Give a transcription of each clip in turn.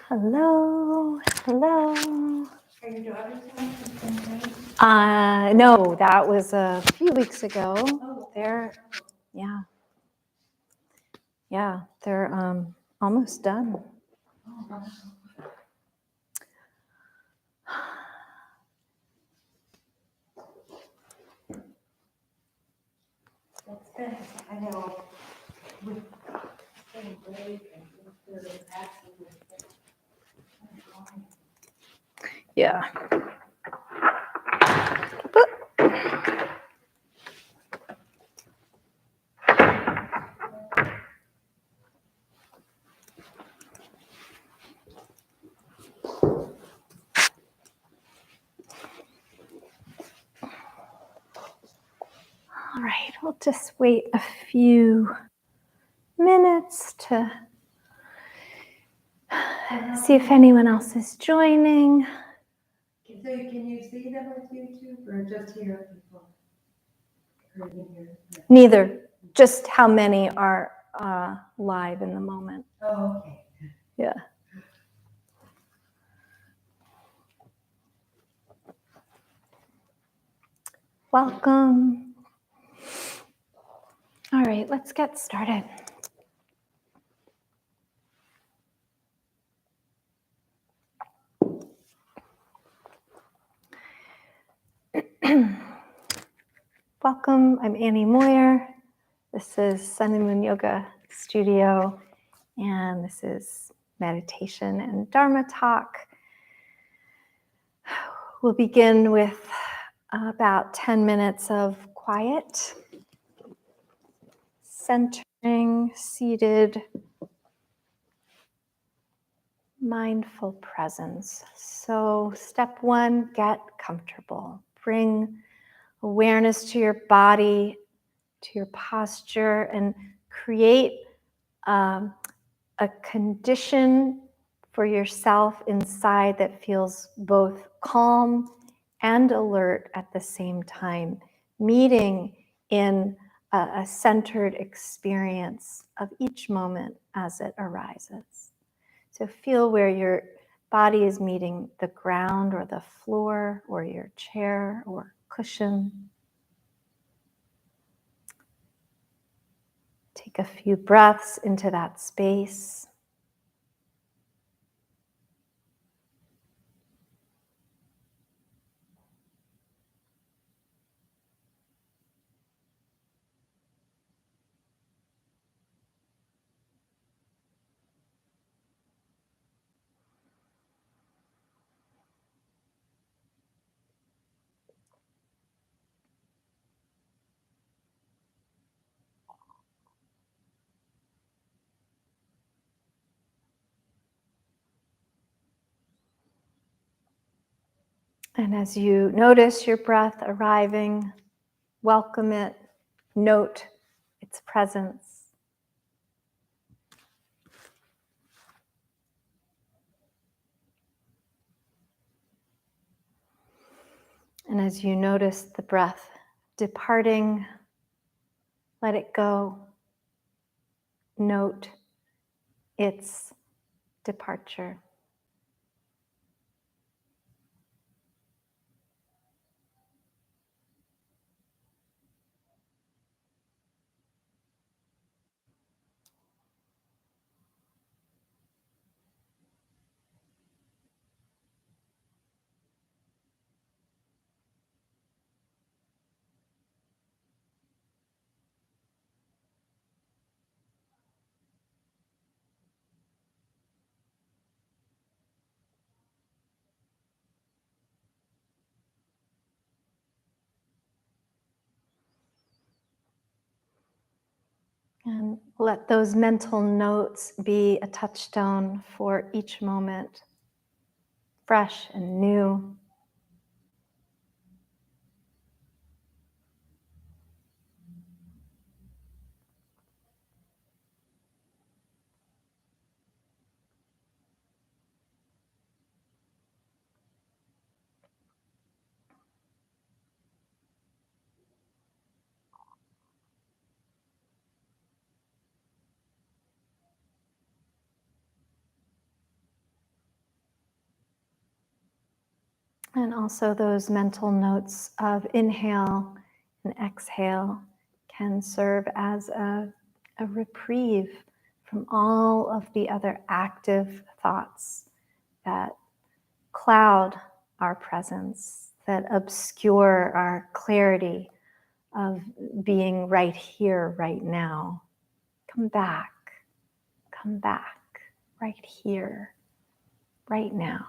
Hello, hello. Are your daughters home? No, that was a few weeks ago. Oh, They're, yeah, they're almost done. oh, wow. That's good. I know with spring break and with the accident. Yeah. All right, we'll just wait a few minutes to see if anyone else is joining. So can you see them with YouTube or just hear people? Or you hear? Yeah. Neither, just how many are live in the moment. Oh, okay. Yeah. Welcome. All right, let's get started. Welcome, I'm Annie Moyer. This is Sun and Moon Yoga Studio, and this is meditation and Dharma talk. We'll begin with about 10 minutes of quiet, centering, seated, mindful presence. So step one, get comfortable. Bring awareness to your body, to your posture, and create a condition for yourself inside that feels both calm and alert at the same time, meeting in a centered experience of each moment as it arises. So feel where your body is meeting the ground or the floor or your chair or cushion. Take a few breaths into that space. And as you notice your breath arriving, welcome it, note its presence. And as you notice the breath departing, let it go. Note its departure. And let those mental notes be a touchstone for each moment, fresh and new. And also those mental notes of inhale and exhale can serve as a reprieve from all of the other active thoughts that cloud our presence, that obscure our clarity of being right here, right now. Come back, right here, right now.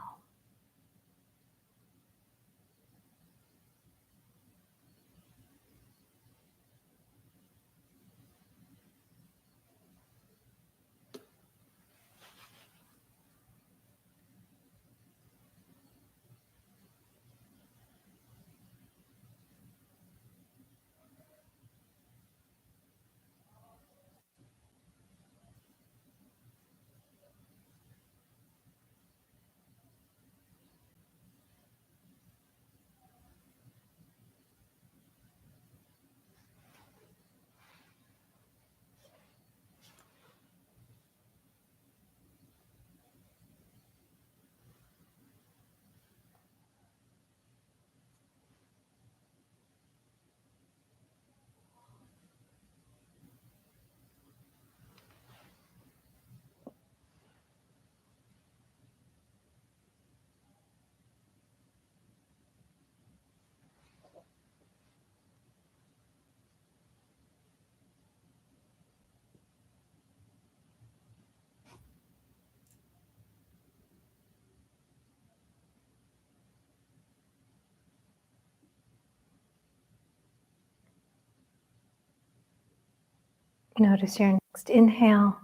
Notice your next inhale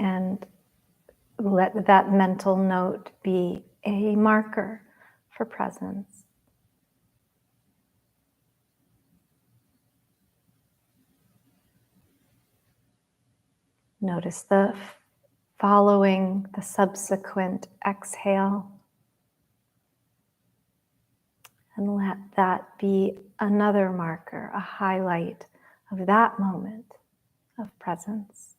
and let that mental note be a marker for presence. Notice the following, the subsequent exhale, and let that be another marker, a highlight of that moment of presence.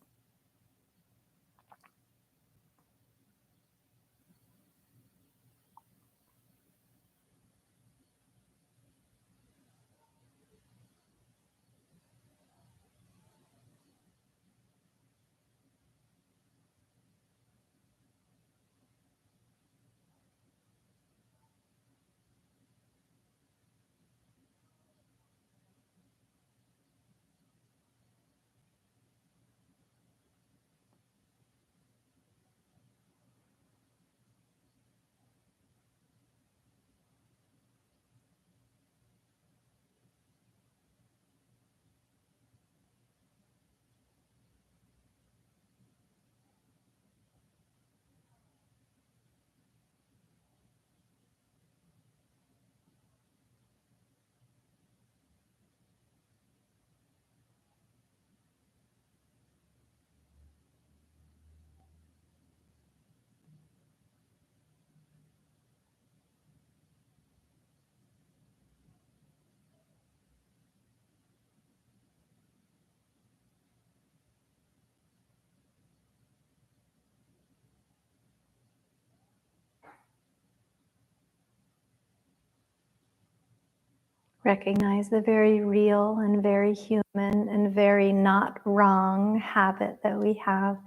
Recognize the very real and very human and very not wrong habit that we have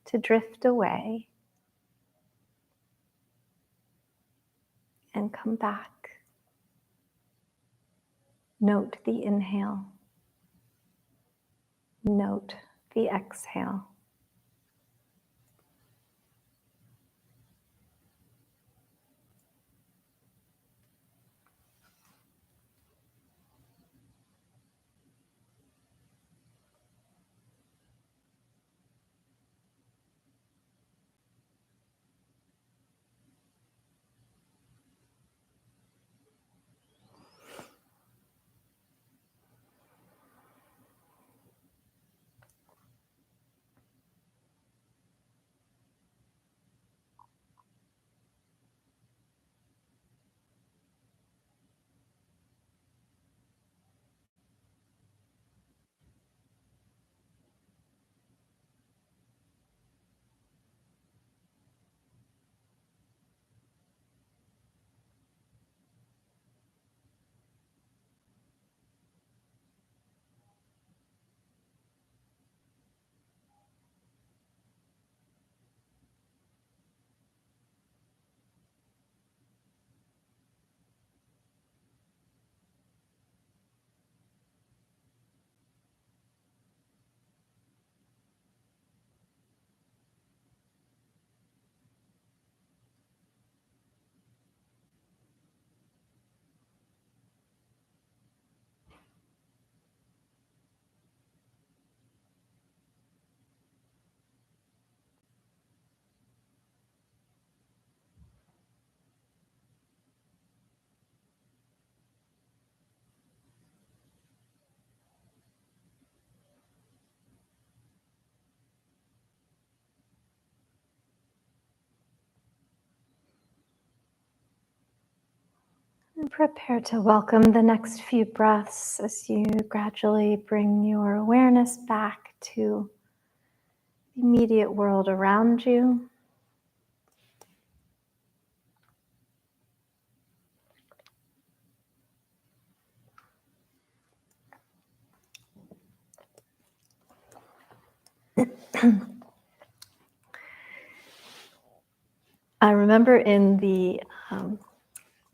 to drift away and come back. Note the inhale. Note the exhale. And prepare to welcome the next few breaths as you gradually bring your awareness back to the immediate world around you. I remember in the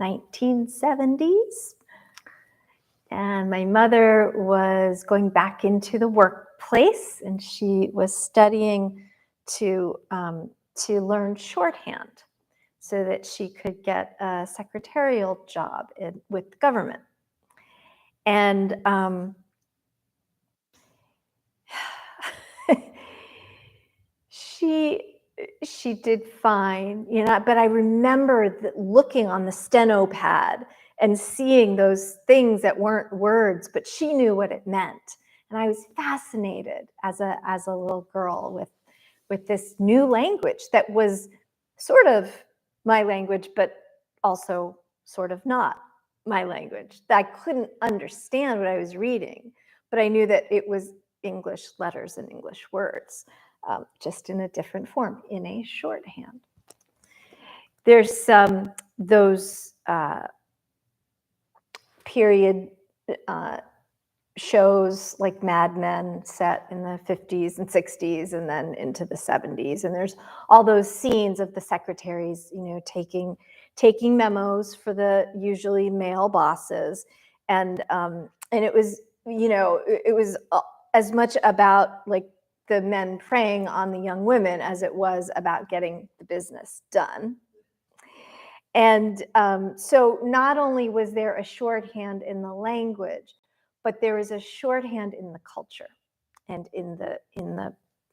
1970s, and my mother was going back into the workplace, and she was studying to learn shorthand so that she could get a secretarial job with the government. And she did fine, but I remember looking on the steno pad and seeing those things that weren't words, but she knew what it meant. And I was fascinated as a little girl with this new language that was sort of my language, but also sort of not my language. I couldn't understand what I was reading, but I knew that it was English letters and English words, just in a different form, in a shorthand. There's those period shows like Mad Men set in the 50s and 60s and then into the 70s. And there's all those scenes of the secretaries, taking memos for the usually male bosses. And it was, it was as much about like the men preying on the young women as it was about getting the business done. And so not only was there a shorthand in the language, but there was a shorthand in the culture and in the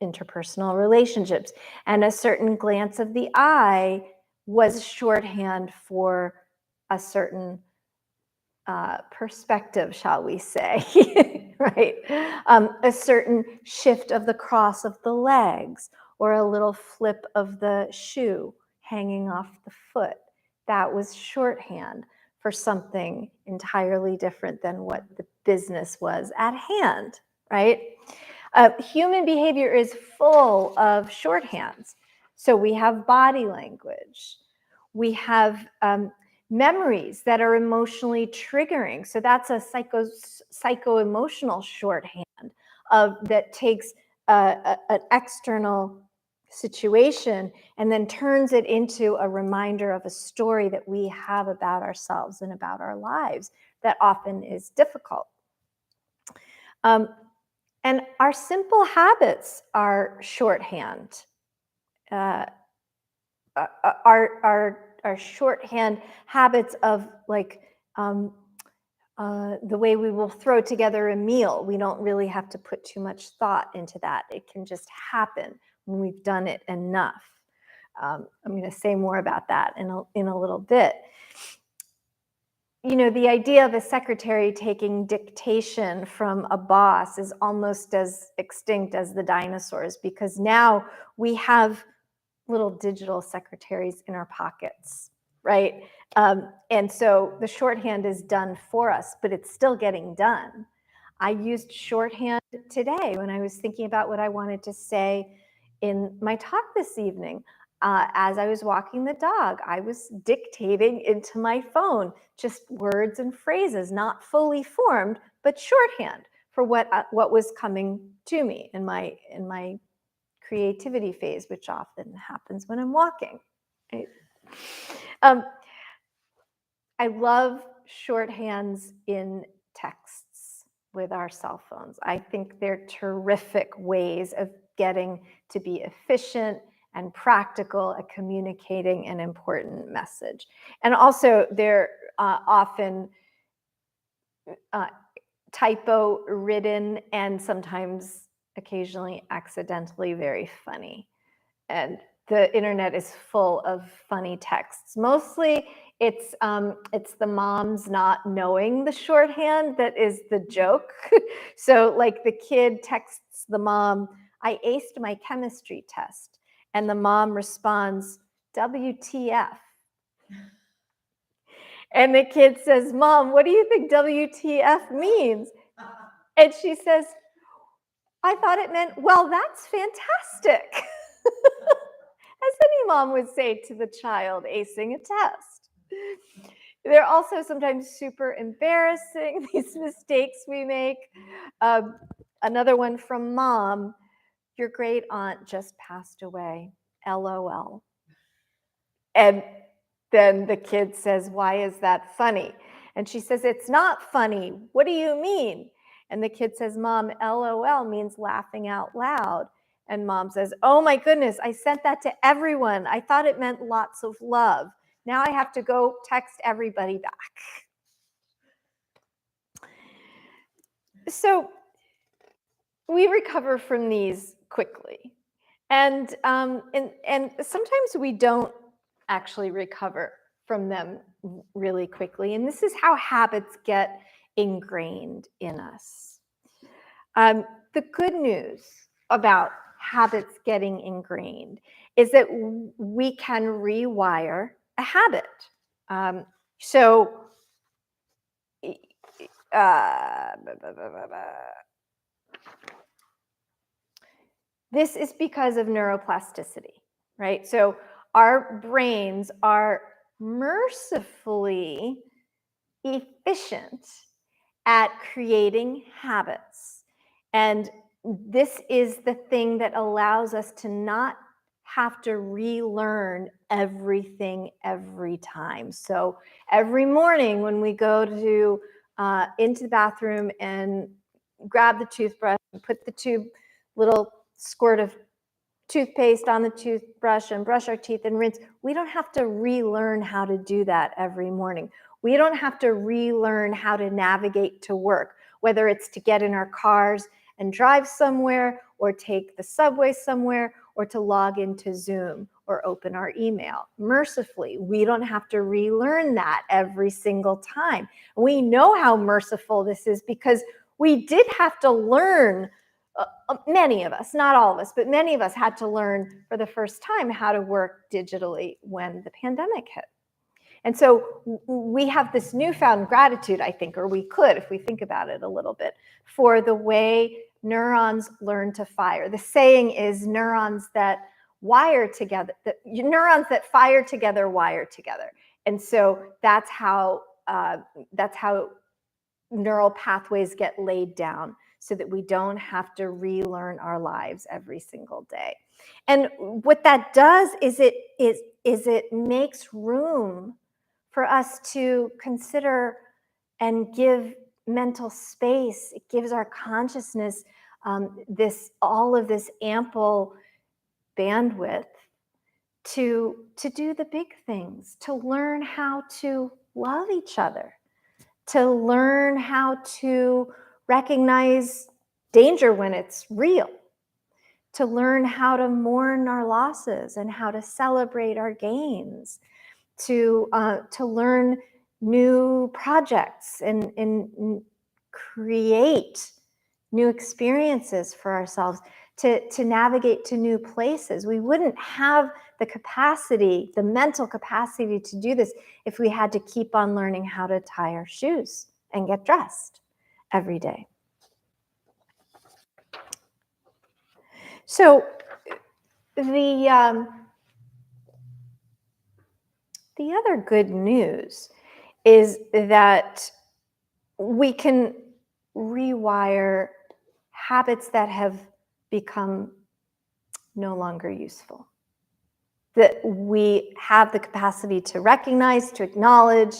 interpersonal relationships. And a certain glance of the eye was shorthand for a certain perspective, shall we say, right? A certain shift of the cross of the legs, or a little flip of the shoe hanging off the foot. That was shorthand for something entirely different than what the business was at hand, right? Human behavior is full of shorthands. So we have body language. We have memories that are emotionally triggering. So that's a psycho-emotional shorthand that takes an external situation and then turns it into a reminder of a story that we have about ourselves and about our lives that often is difficult. And our simple habits are shorthand. Our shorthand habits of like the way we will throw together a meal. We don't really have to put too much thought into that. It can just happen when we've done it enough. I'm going to say more about that in a little bit. The idea of a secretary taking dictation from a boss is almost as extinct as the dinosaurs, because now we have little digital secretaries in our pockets, right? And so the shorthand is done for us, but it's still getting done. I used shorthand today when I was thinking about what I wanted to say in my talk this evening. As I was walking the dog, I was dictating into my phone just words and phrases, not fully formed, but shorthand for what was coming to me in my creativity phase, which often happens when I'm walking. Right? I love shorthands in texts with our cell phones. I think they're terrific ways of getting to be efficient and practical at communicating an important message. And also, they're often typo-ridden and sometimes, occasionally, accidentally very funny. And the internet is full of funny texts. Mostly, it's the moms not knowing the shorthand that is the joke. So, like, the kid texts the mom, "I aced my chemistry test," and the mom responds, "WTF?" And the kid says, Mom, what do you think WTF means? And she says, I thought it meant, well, that's fantastic. As any mom would say to the child acing a test. They're also sometimes super embarrassing, these mistakes we make. Another one from Mom, your great aunt just passed away, LOL. And then the kid says, why is that funny? And she says, it's not funny. What do you mean? And the kid says, Mom, LOL means laughing out loud. And Mom says, oh my goodness, I sent that to everyone. I thought it meant lots of love. Now I have to go text everybody back. So we recover from these quickly. And sometimes we don't actually recover from them really quickly. And this is how habits get ingrained in us. The good news about habits getting ingrained is that we can rewire a habit. This is because of neuroplasticity, right? So our brains are mercifully efficient at creating habits. And this is the thing that allows us to not have to relearn everything every time. So every morning when we go to into the bathroom and grab the toothbrush and put the little squirt of toothpaste on the toothbrush and brush our teeth and rinse, we don't have to relearn how to do that every morning. We don't have to relearn how to navigate to work, whether it's to get in our cars and drive somewhere, or take the subway somewhere, or to log into Zoom or open our email. Mercifully, we don't have to relearn that every single time. We know how merciful this is because we did have to learn, many of us, not all of us, but many of us had to learn for the first time how to work digitally when the pandemic hit. And so we have this newfound gratitude, I think, or we could, if we think about it a little bit, for the way neurons learn to fire. The saying is neurons that wire together, neurons that fire together, wire together. And so that's how neural pathways get laid down, so that we don't have to relearn our lives every single day. And what that does is it makes room for us to consider and give mental space. It gives our consciousness all of this ample bandwidth to do the big things, to learn how to love each other, to learn how to recognize danger when it's real, to learn how to mourn our losses and how to celebrate our gains, to learn new projects and create new experiences for ourselves, to navigate to new places. We wouldn't have the capacity, the mental capacity to do this if we had to keep on learning how to tie our shoes and get dressed every day. So the other good news is that we can rewire habits that have become no longer useful. That we have the capacity to recognize, to acknowledge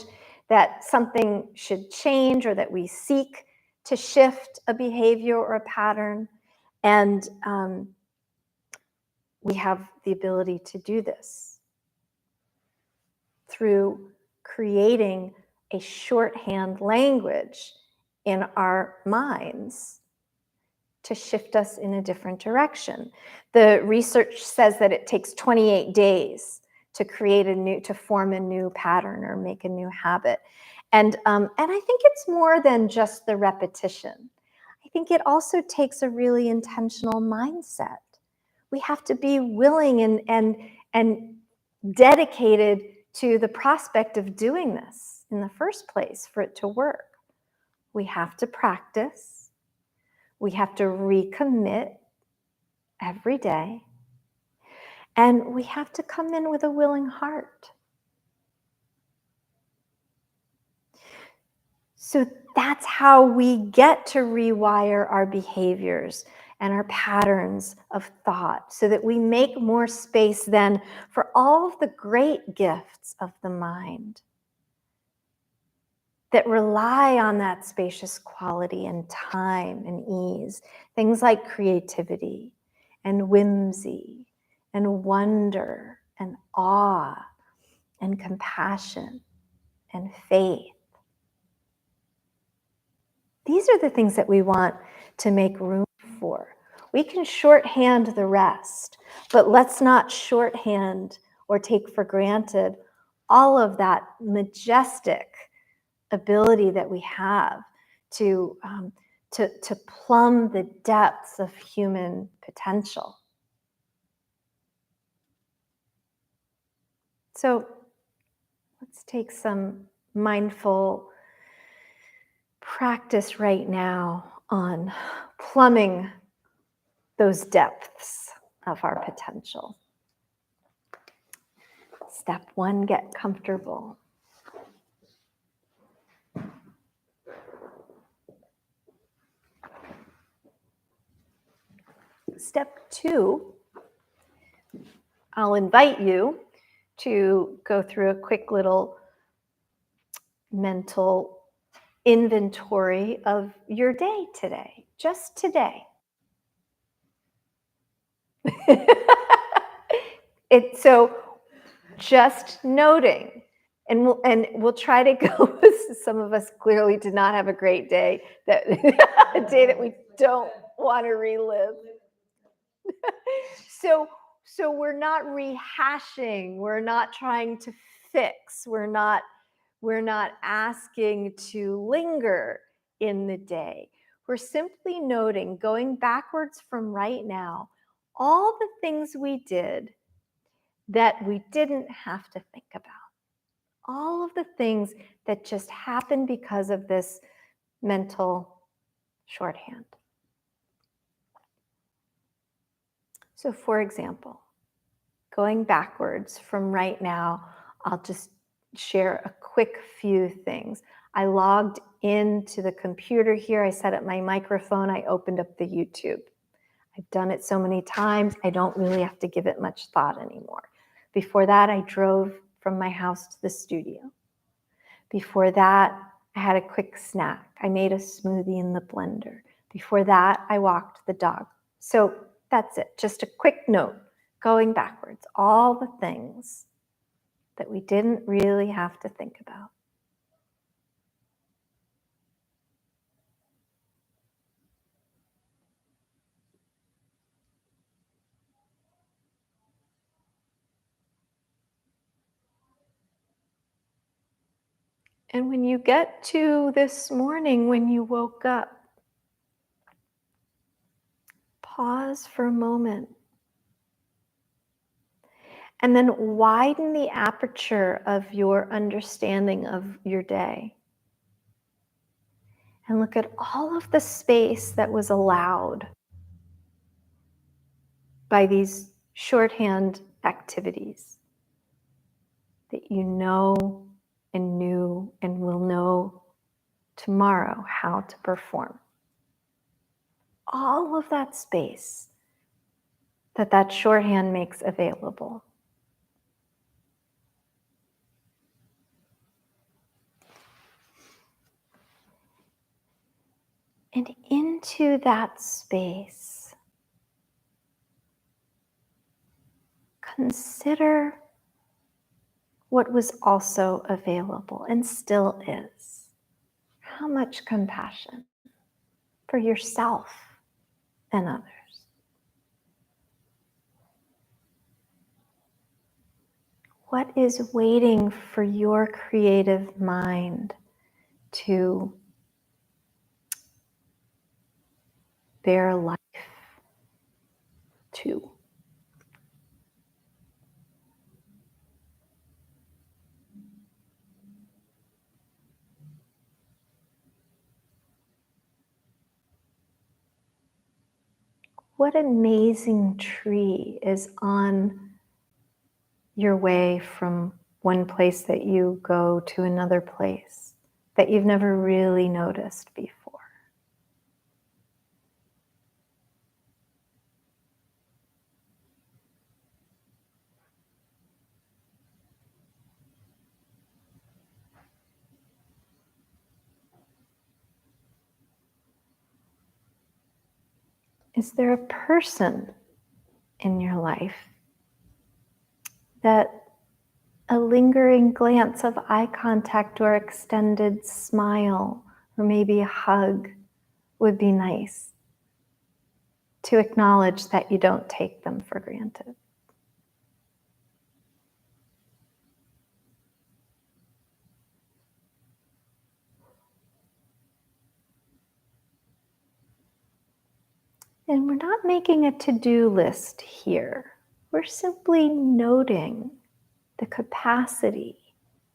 that something should change, or that we seek to shift a behavior or a pattern. And we have the ability to do this through creating a shorthand language in our minds to shift us in a different direction. The research says that it takes 28 days to form a new pattern or make a new habit. And I think it's more than just the repetition. I think it also takes a really intentional mindset. We have to be willing and dedicated to the prospect of doing this. in the first place for it to work. We have to practice. We have to recommit every day. And we have to come in with a willing heart. So that's how we get to rewire our behaviors and our patterns of thought so that we make more space then for all of the great gifts of the mind that rely on that spacious quality and time and ease. Things like creativity and whimsy and wonder and awe and compassion and faith. These are the things that we want to make room for. We can shorthand the rest, but let's not shorthand or take for granted all of that majestic ability that we have to plumb the depths of human potential. So let's take some mindful practice right now on plumbing those depths of our potential. Step 1, get comfortable. Step 2, I'll invite you to go through a quick little mental inventory of your day today, just today. So just noting, and we'll try to go. Some of us clearly did not have a great day, a day that we don't want to relive. So we're not rehashing, we're not trying to fix, we're not asking to linger in the day. We're simply noting, going backwards from right now, all the things we did that we didn't have to think about. All of the things that just happened because of this mental shorthand. So for example, going backwards from right now, I'll just share a quick few things. I logged into the computer here. I set up my microphone. I opened up the YouTube. I've done it so many times, I don't really have to give it much thought anymore. Before that, I drove from my house to the studio. Before that, I had a quick snack. I made a smoothie in the blender. Before that, I walked the dog. So that's it. Just a quick note, going backwards, all the things that we didn't really have to think about. And when you get to this morning, when you woke up, pause for a moment. And then widen the aperture of your understanding of your day. And look at all of the space that was allowed by these shorthand activities that you know and knew and will know tomorrow how to perform. All of that space that shorthand makes available. And into that space, consider what was also available and still is. How much compassion for yourself and others. What is waiting for your creative mind to bear life to? what amazing tree is on your way from one place that you go to another place that you've never really noticed before? Is there a person in your life that a lingering glance of eye contact or extended smile or maybe a hug would be nice, to acknowledge that you don't take them for granted? And we're not making a to-do list here. We're simply noting the capacity,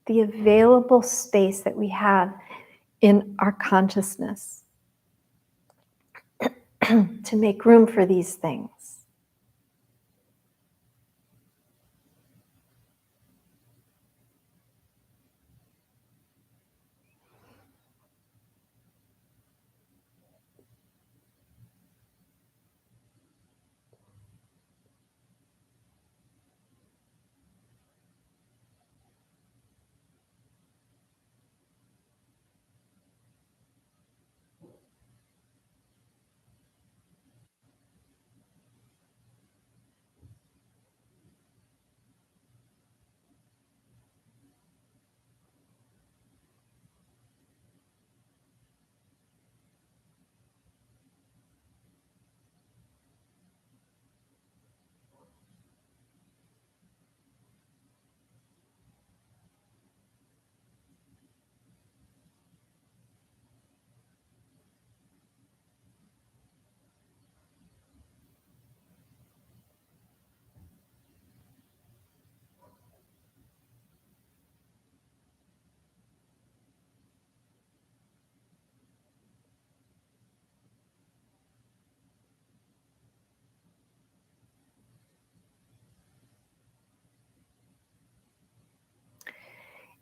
the available space that we have in our consciousness to make room for these things.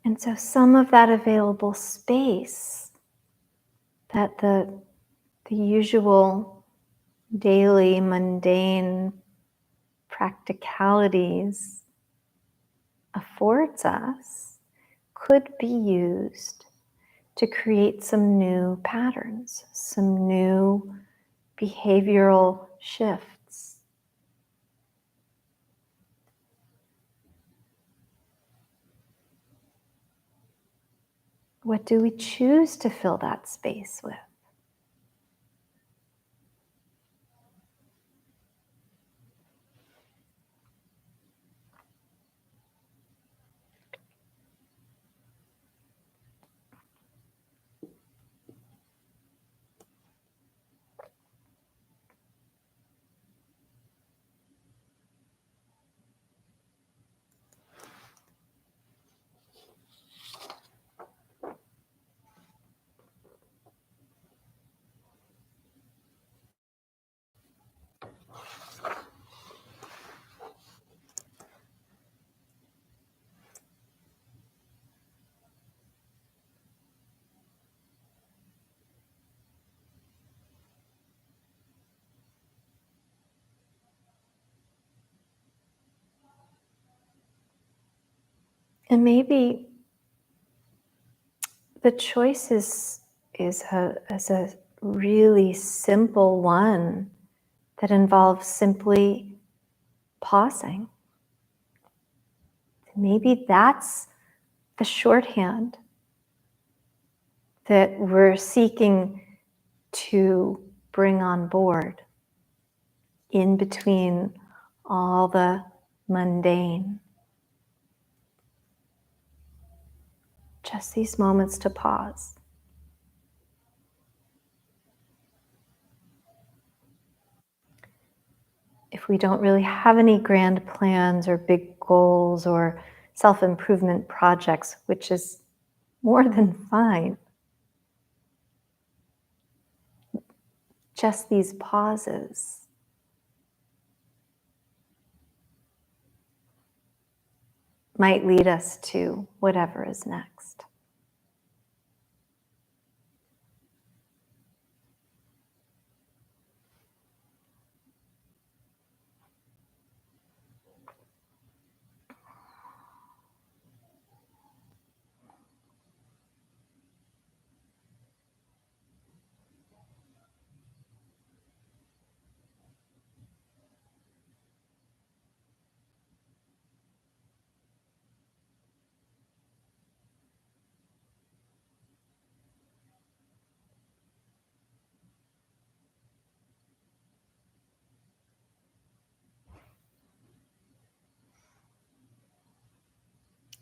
And so some of that available space that the usual daily mundane practicalities affords us could be used to create some new patterns, some new behavioral shifts. What do we choose to fill that space with? And maybe the choice is a really simple one that involves simply pausing. Maybe that's the shorthand that we're seeking to bring on board in between all the mundane. Just these moments to pause. If we don't really have any grand plans or big goals or self-improvement projects, which is more than fine, just these pauses might lead us to whatever is next.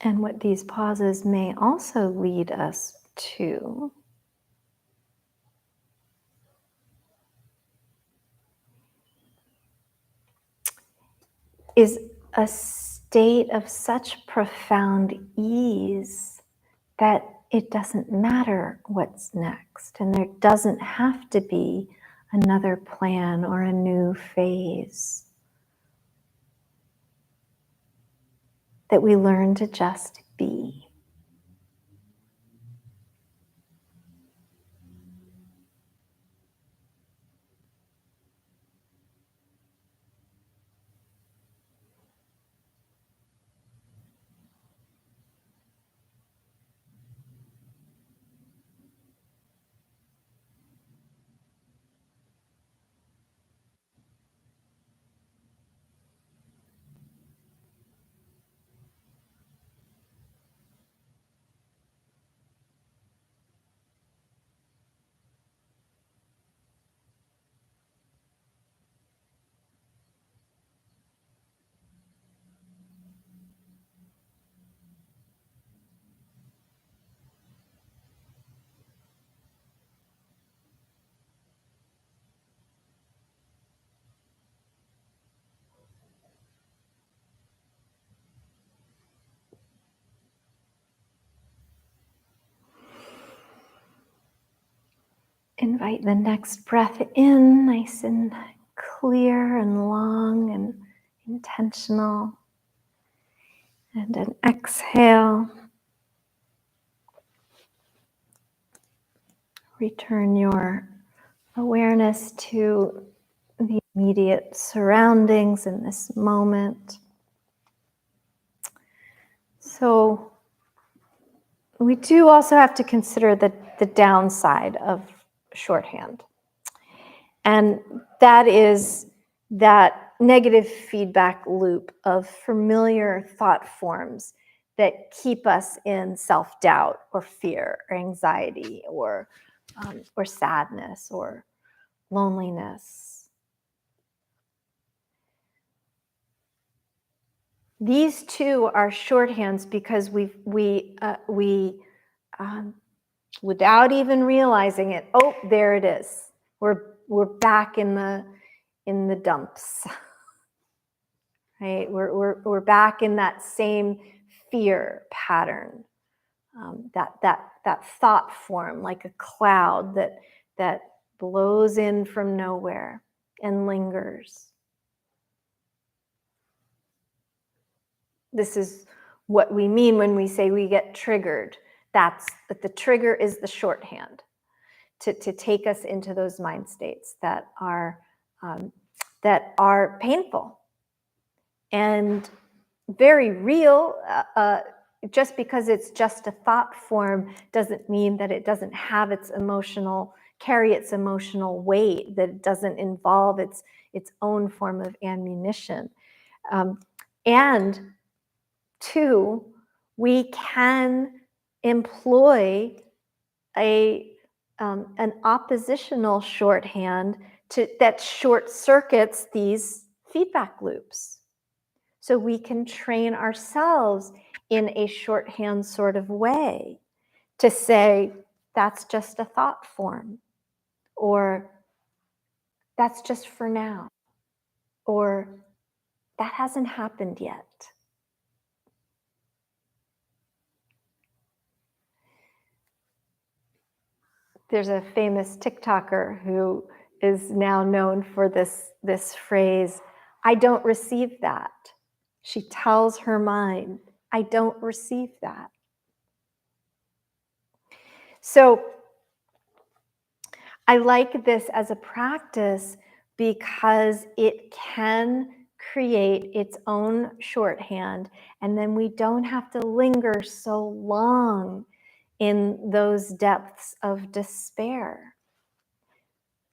And what these pauses may also lead us to is a state of such profound ease that it doesn't matter what's next, and there doesn't have to be another plan or a new phase. That we learn to just be. Invite the next breath in, nice and clear and long and intentional. And an exhale. Return your awareness to the immediate surroundings in this moment. So we do also have to consider the downside of shorthand. And that is that negative feedback loop of familiar thought forms that keep us in self-doubt or fear or anxiety or sadness or loneliness. These two are shorthands because we without even realizing it, oh, there it is. We're back in the dumps, right? We're back in that same fear pattern, that thought form like a cloud that blows in from nowhere and lingers. This is what we mean when we say we get triggered. That the trigger is the shorthand to take us into those mind states that are painful and very real. Just because it's just a thought form doesn't mean that it doesn't have carry its emotional weight, that it doesn't involve its own form of ammunition. And two, we can employ an oppositional shorthand that short circuits these feedback loops. So we can train ourselves in a shorthand sort of way to say, that's just a thought form, or that's just for now, or that hasn't happened yet. There's a famous TikToker who is now known for this phrase, I don't receive that. She tells her mind, I don't receive that. So I like this as a practice because it can create its own shorthand, and then we don't have to linger so long in those depths of despair.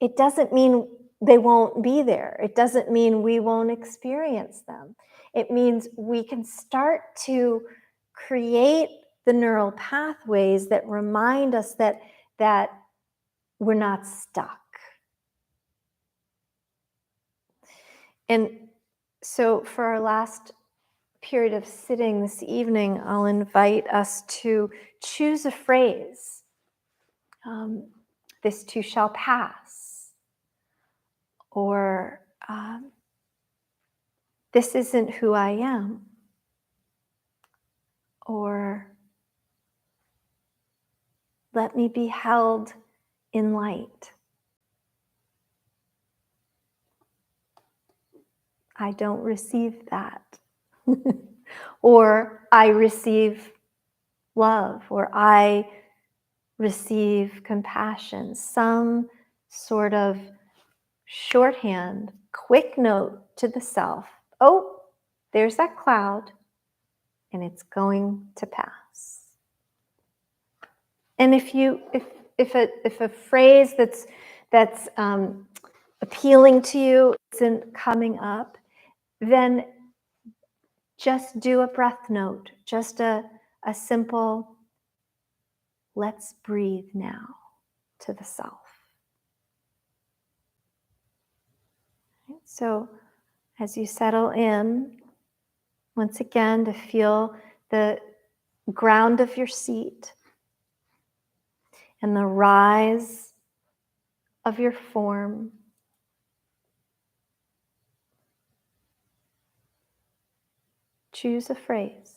It doesn't mean they won't be there. It doesn't mean we won't experience them. It means we can start to create the neural pathways that remind us that we're not stuck. And so for our last period of sitting this evening, I'll invite us to choose a phrase. This too shall pass. Or this isn't who I am. Or let me be held in light. I don't receive that. Or I receive love, or I receive compassion, some sort of shorthand, quick note to the self. Oh, there's that cloud, and it's going to pass. And if a phrase that's appealing to you isn't coming up, then just do a breath note, just a simple, let's breathe now, to the self. So as you settle in, once again, to feel the ground of your seat and the rise of your form, choose a phrase.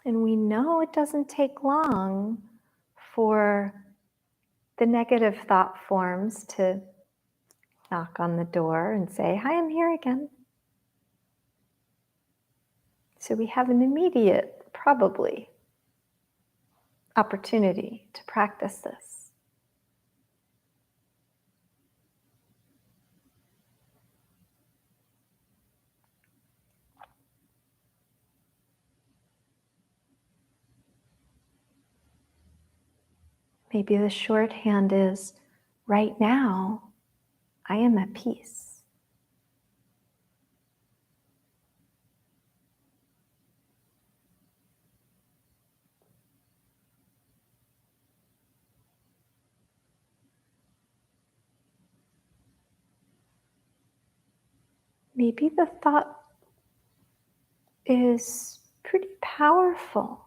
And we know it doesn't take long for the negative thought forms to knock on the door and say, hi, I'm here again. So we have an immediate, probably, opportunity to practice this. Maybe the shorthand is, right now, I am at peace. Maybe the thought is pretty powerful.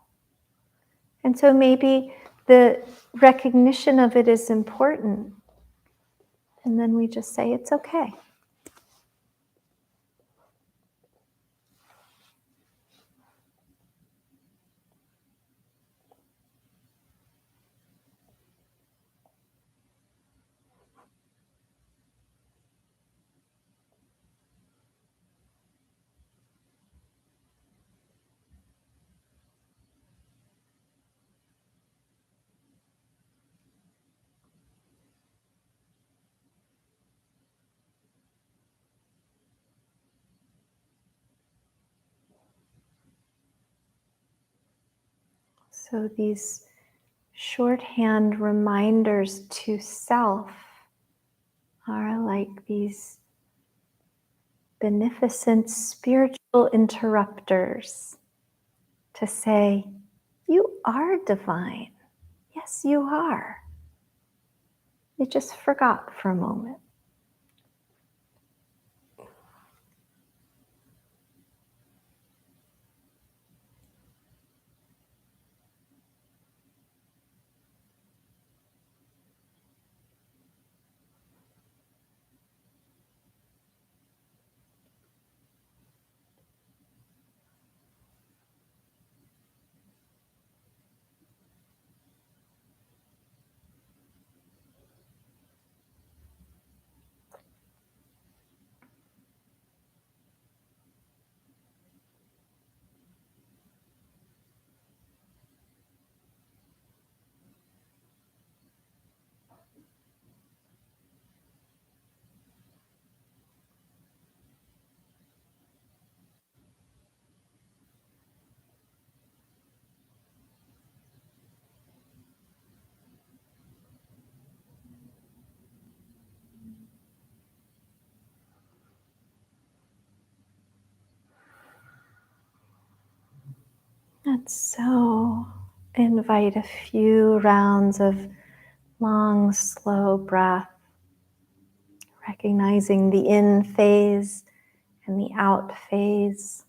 And so maybe the recognition of it is important. And then we just say, it's okay. So these shorthand reminders to self are like these beneficent spiritual interrupters to say, you are divine. Yes, you are. You just forgot for a moment. So invite a few rounds of long, slow breath, recognizing the in phase and the out phase.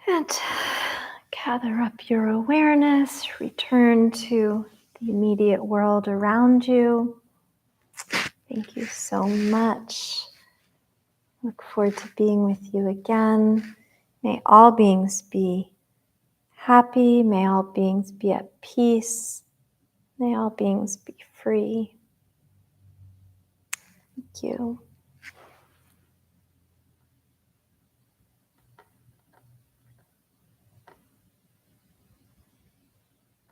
And gather up your awareness, return to the immediate world around you. Thank you so much. Look forward to being with you again. May all beings be happy. May all beings be at peace. May all beings be free. Thank you.